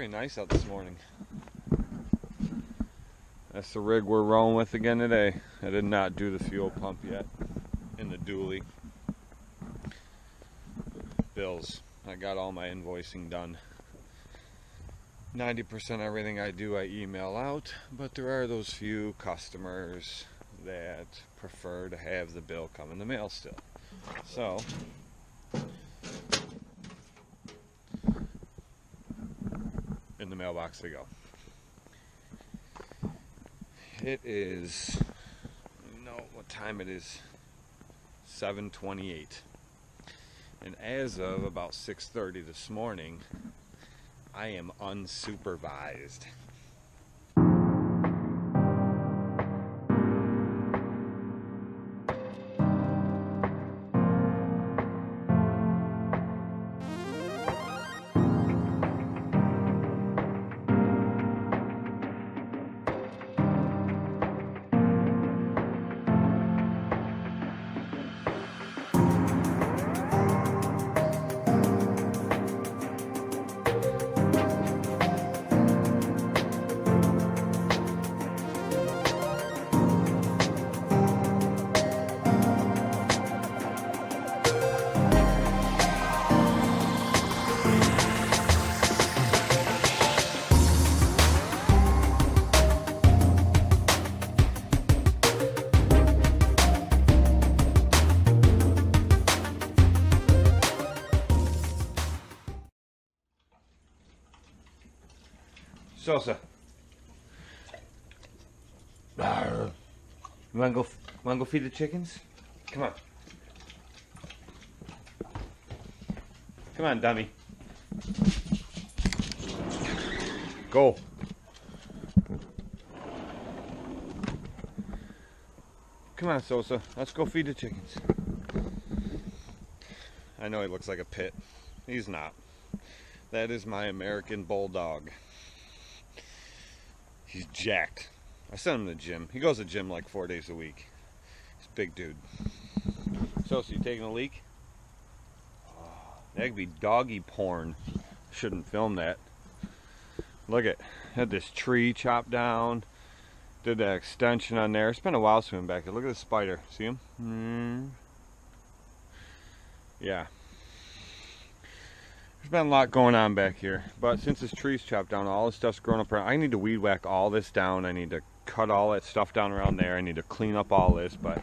Pretty nice out this morning. That's the rig we're rolling with again today. I did not do the fuel pump yet in the dually. Bills. I got all my invoicing done. 90% everything I do I email out, but there are those few customers that prefer to have the bill come in the mail still. So in the mailbox they go. It is, you know what time it is, 7:28. And as of about 6:30 this morning, I am unsupervised. Sosa, you wanna go feed the chickens? Come on. Come on, dummy. Go. Come on, Sosa. Let's go feed the chickens. I know he looks like a pit. He's not. That is my American bulldog. He's jacked. I sent him to the gym. He goes to the gym like 4 days a week. He's a big dude. So you taking a leak? Oh, that could be doggy porn. Shouldn't film that. Look at, had this tree chopped down. Did that extension on there. It's been a while swimming back there. Look at the spider. See him? Yeah. There's been a lot going on back here, but since this tree's chopped down, all this stuff's grown up around. I need to weed whack all this down. I need to cut all that stuff down around there. I need to clean up all this, but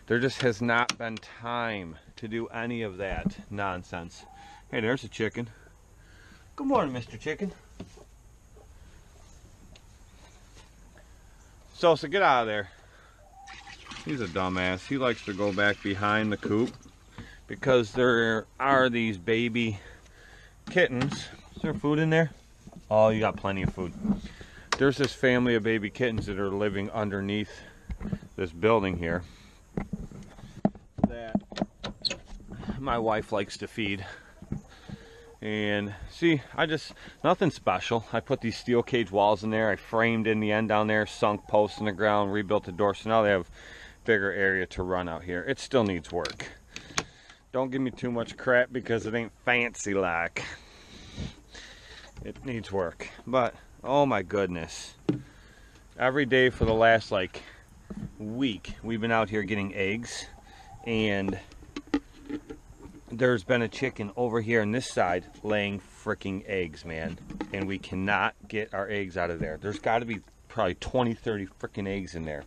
there just has not been time to do any of that nonsense. Hey, there's a chicken. Good morning, Mr. Chicken. Sosa, get out of there. He's a dumbass. He likes to go back behind the coop because there are these baby kittens. Is there food in there? Oh, you got plenty of food. There's this family of baby kittens that are living underneath this building here that my wife likes to feed. And see, nothing special. I put these steel cage walls in there. I framed in the end down there, sunk posts in the ground, rebuilt the door, so now they have bigger area to run out here. It still needs work. Don't give me too much crap because it ain't fancy like. It needs work. But, oh my goodness. Every day for the last like week, we've been out here getting eggs. And there's been a chicken over here on this side laying freaking eggs, man. And we cannot get our eggs out of there. There's got to be probably 20, 30 freaking eggs in there.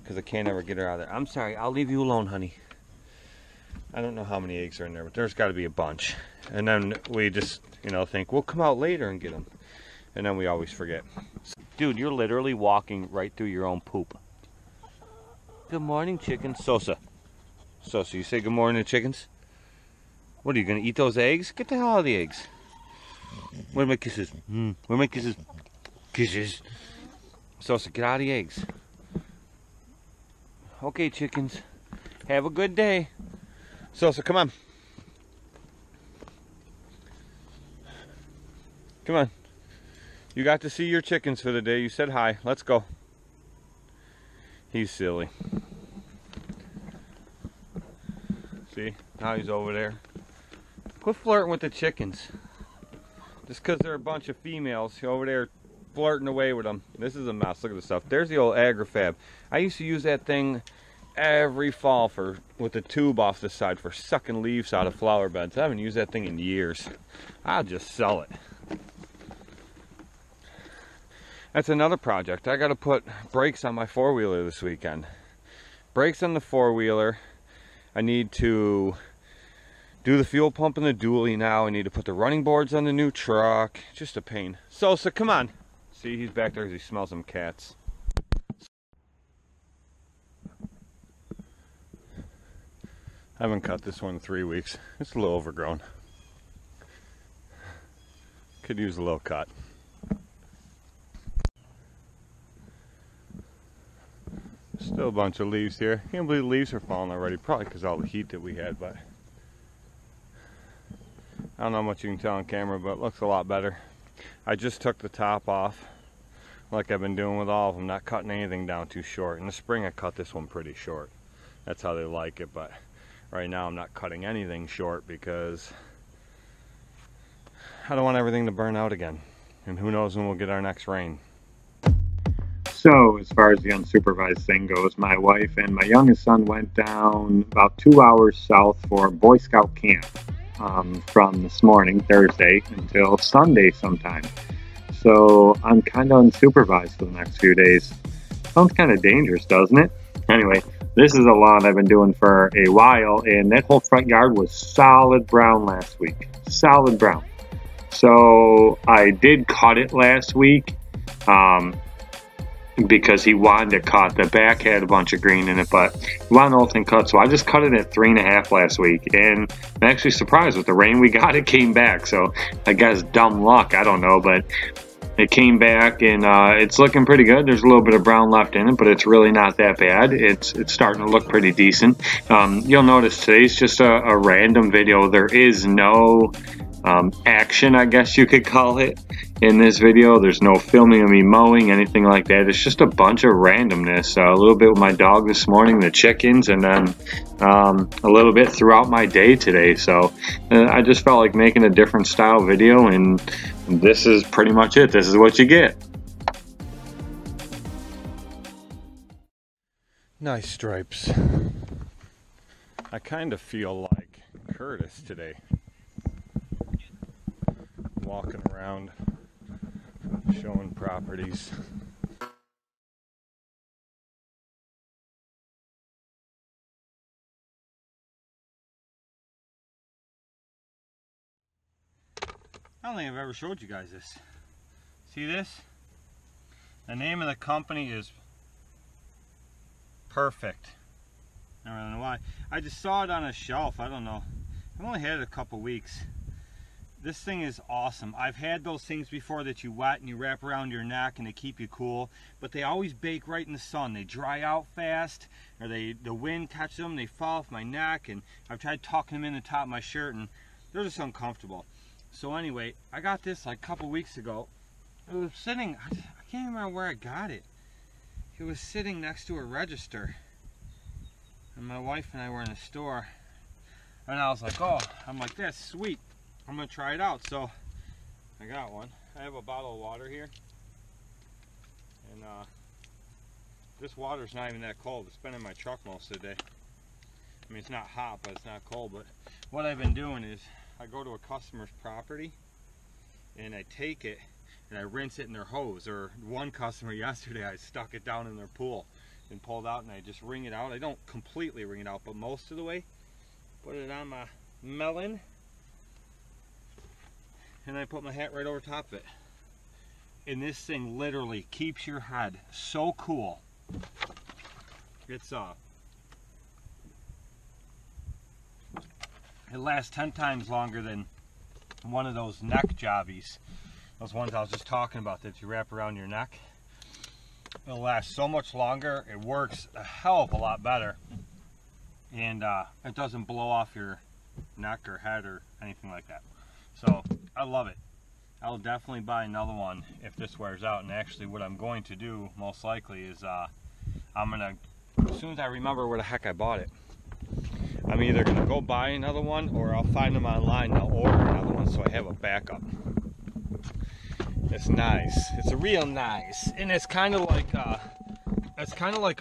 Because I can't ever get her out of there. I'm sorry, I'll leave you alone, honey. I don't know how many eggs are in there, but there's got to be a bunch. And then we just, you know, think, we'll come out later and get them. And then we always forget. Dude, you're literally walking right through your own poop. Good morning, chicken. Sosa. Sosa, you say good morning to chickens? What, are you going to eat those eggs? Get the hell out of the eggs. Where are my kisses? Where are my kisses? Kisses. Sosa, get out of the eggs. Okay, chickens. Have a good day. Sosa, come on. Come on. You got to see your chickens for the day. You said hi. Let's go. He's silly. See? Now he's over there. Quit flirting with the chickens. Just because they're a bunch of females over there flirting away with them. This is a mess. Look at this stuff. There's the old agrifab. I used to use that thing every fall with the tube off the side for sucking leaves out of flower beds. I haven't used that thing in years. I'll just sell it. That's another project. I got to put brakes on my four-wheeler this weekend. Brakes on the four-wheeler. I need to do the fuel pump in the dually now. I need to put the running boards on the new truck. Just a pain. Sosa, come on. See, he's back there because he smells some cats. I haven't cut this one in 3 weeks. It's a little overgrown. Could use a little cut. Still a bunch of leaves here. Can't believe the leaves are falling already. Probably because of all the heat that we had, but I don't know how much you can tell on camera, but it looks a lot better. I just took the top off, like I've been doing with all of them, not cutting anything down too short. In the spring I cut this one pretty short. That's how they like it, but right now I'm not cutting anything short because I don't want everything to burn out again. And who knows when we'll get our next rain. So, as far as the unsupervised thing goes, my wife and my youngest son went down about 2 hours south for Boy Scout camp from this morning, Thursday, until Sunday sometime. So, I'm kind of unsupervised for the next few days. Sounds kind of dangerous, doesn't it? Anyway, this is a lawn I've been doing for a while, and that whole front yard was solid brown last week. Solid brown. So, I did cut it last week. Because he wanted it cut. The back had a bunch of green in it, but he wanted the whole thing cut. So I just cut it at 3.5 last week, and I'm actually surprised with the rain we got. It came back, so I guess dumb luck. I don't know, but it came back, and it's looking pretty good. There's a little bit of brown left in it, but it's really not that bad. It's starting to look pretty decent. You'll notice today's just a random video. There is no action, I guess you could call it, in this video. There's no filming of me mowing, anything like that. It's just a bunch of randomness. A little bit with my dog this morning, the chickens, and then a little bit throughout my day today. So I just felt like making a different style video, and this is pretty much it. This is what you get. Nice stripes. I kind of feel like Curtis today. Walking around, showing properties. I don't think I've ever showed you guys this. See this? The name of the company is Perfect. I don't know why. I just saw it on a shelf. I don't know. I've only had it a couple weeks. This thing is awesome. I've had those things before that you wet and you wrap around your neck and they keep you cool, but they always bake right in the sun. They dry out fast, or the wind catches them, they fall off my neck, and I've tried tucking them in the top of my shirt and they're just uncomfortable. So anyway, I got this like a couple weeks ago. It was sitting, I can't remember where I got it. It was sitting next to a register, and my wife and I were in a store, and I was like, oh, I'm like, that's sweet. I'm gonna try it out. So I got one. I have a bottle of water here, and this water's not even that cold. It's been in my truck most of the day. I mean, it's not hot, but it's not cold. But what I've been doing is I go to a customer's property and I take it and I rinse it in their hose. Or one customer yesterday, I stuck it down in their pool and pulled out, and I just wring it out. I don't completely wring it out, but most of the way. Put it on my melon, and I put my hat right over top of it. And this thing literally keeps your head so cool. It's it lasts 10 times longer than one of those neck jobbies. Those ones I was just talking about that you wrap around your neck. It'll last so much longer. It works a hell of a lot better. And it doesn't blow off your neck or head or anything like that. So I love it. I'll definitely buy another one if this wears out. And actually what I'm going to do most likely is I'm gonna, as soon as I remember where the heck I bought it, I'm either gonna go buy another one or I'll find them online and I'll order another one so I have a backup. It's nice. It's real nice, and it's kind of like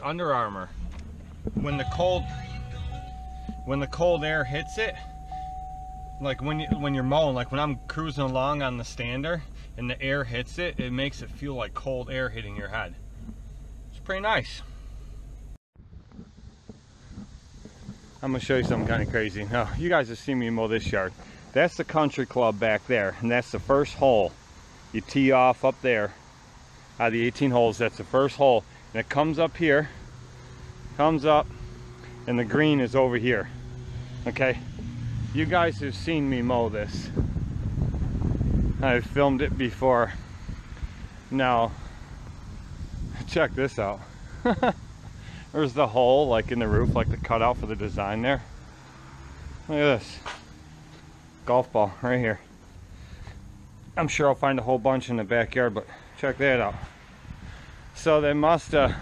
Under Armour. When the cold air hits it, like when you're mowing, like when I'm cruising along on the stander and the air hits it, it makes it feel like cold air hitting your head. It's pretty nice. I'm gonna show you something kind of crazy. Now, you guys have seen me mow this yard. That's the country club back there, and that's the first hole. You tee off up there. Out of the 18 holes, that's the first hole. And it comes up here, comes up, and the green is over here. Okay? You guys have seen me mow this. I've filmed it before. Now, check this out. There's the hole, like in the roof, like the cutout for the design there. Look at this. Golf ball right here. I'm sure I'll find a whole bunch in the backyard, but check that out. So they must have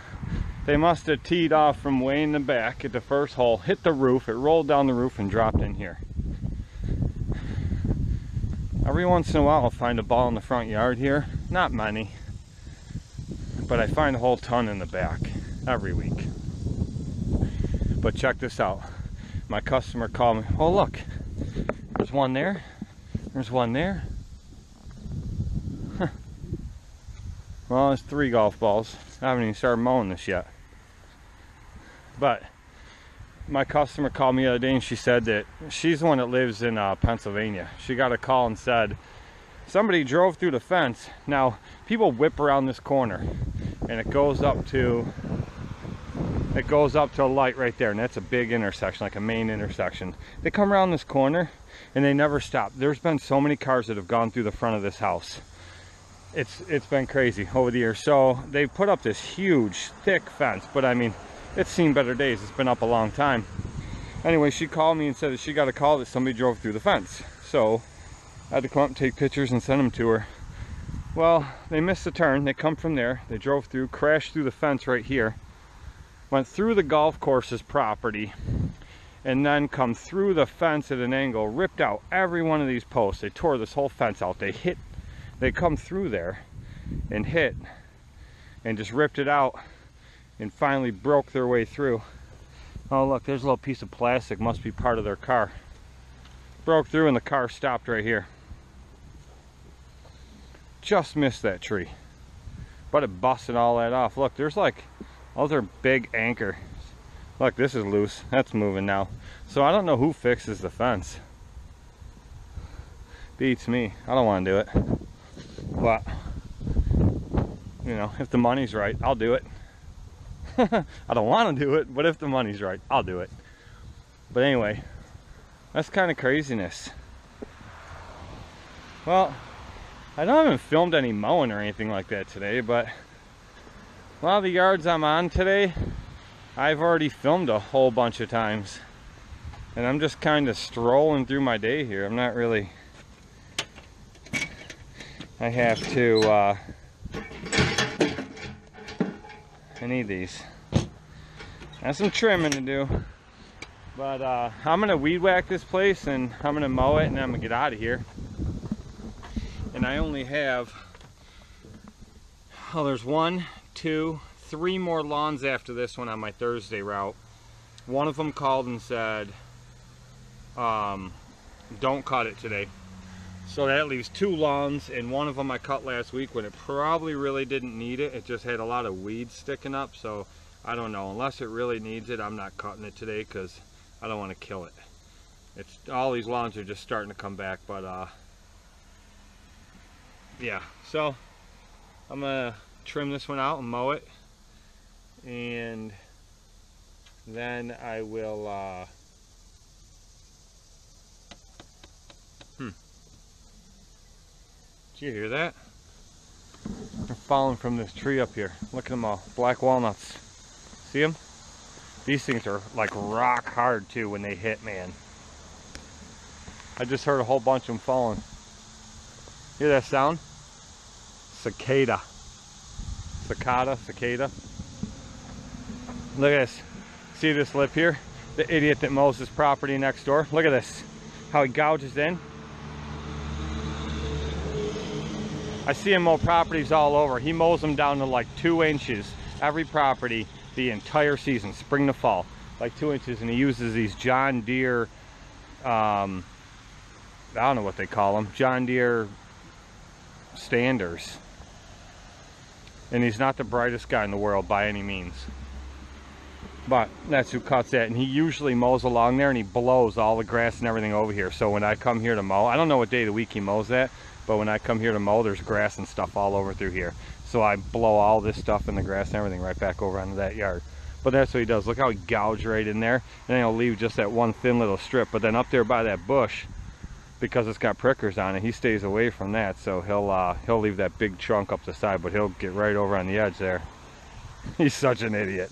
teed off from way in the back at the first hole, hit the roof, it rolled down the roof and dropped in here. Every once in a while I'll find a ball in the front yard here. Not many, but I find a whole ton in the back every week. But check this out. My customer called me. Oh look, there's one there, there's one there. Well, it's 3 golf balls. I haven't even started mowing this yet. But my customer called me the other day and she said that she's the one that lives in Pennsylvania. She got a call and said somebody drove through the fence. Now, people whip around this corner and it goes up to a light right there, and that's a big intersection, like a main intersection. They come around this corner and they never stop. There's been so many cars that have gone through the front of this house. It's been crazy over the years. So they put up this huge thick fence, but I mean, it's seen better days. It's been up a long time. Anyway, she called me and said that she got a call that somebody drove through the fence. So I had to come up and take pictures and send them to her. Well, they missed the turn. They come from there, they drove through, crashed through the fence right here, went through the golf course's property, and then come through the fence at an angle, ripped out every one of these posts. They tore this whole fence out. They come through there and hit and just ripped it out and finally broke their way through. Oh look, there's a little piece of plastic, must be part of their car. Broke through and the car stopped right here. Just missed that tree, but it busted all that off. Look, there's like other big anchor. Look, this is loose, that's moving now. So I don't know who fixes the fence. Beats me. I don't want to do it. But, you know, if the money's right, I'll do it. I don't want to do it, but if the money's right, I'll do it. But anyway, that's kind of craziness. Well, I haven't filmed any mowing or anything like that today, but a lot of the yards I'm on today, I've already filmed a whole bunch of times. And I'm just kind of strolling through my day here. I'm not really... I have to, I need these. I have some trimming to do. But I'm gonna weed whack this place and I'm gonna mow it and I'm gonna get out of here. And I only have, oh, there's 1, 2, 3 more lawns after this one on my Thursday route. One of them called and said, don't cut it today. So that leaves 2 lawns, and one of them I cut last week when it probably really didn't need it. It just had a lot of weeds sticking up, so I don't know. Unless it really needs it, I'm not cutting it today because I don't want to kill it. It's all these lawns are just starting to come back, but yeah. So I'm gonna trim this one out and mow it, and then I will Did you hear that? They're falling from this tree up here. Look at them all. Black walnuts. See them? These things are like rock hard too when they hit, man. I just heard a whole bunch of them falling. Hear that sound? Cicada. Cicada. Look at this. See this lip here? The idiot that mows this property next door. Look at this. How he gouges in. I see him mow properties all over. He mows them down to like 2 inches every property the entire season, spring to fall, like 2 inches. And he uses these John Deere, I don't know what they call them, John Deere standers. And he's not the brightest guy in the world by any means, but that's who cuts that. And he usually mows along there, and he blows all the grass and everything over here. So when I come here to mow, I don't know what day of the week he mows that, but when I come here to mow, there's grass and stuff all over through here. So I blow all this stuff in the grass and everything right back over onto that yard. But that's what he does. Look how he gouged right in there, and then he'll leave just that one thin little strip. But then up there by that bush, because it's got prickers on it, he stays away from that. So he'll leave that big chunk up the side, but he'll get right over on the edge there. He's such an idiot.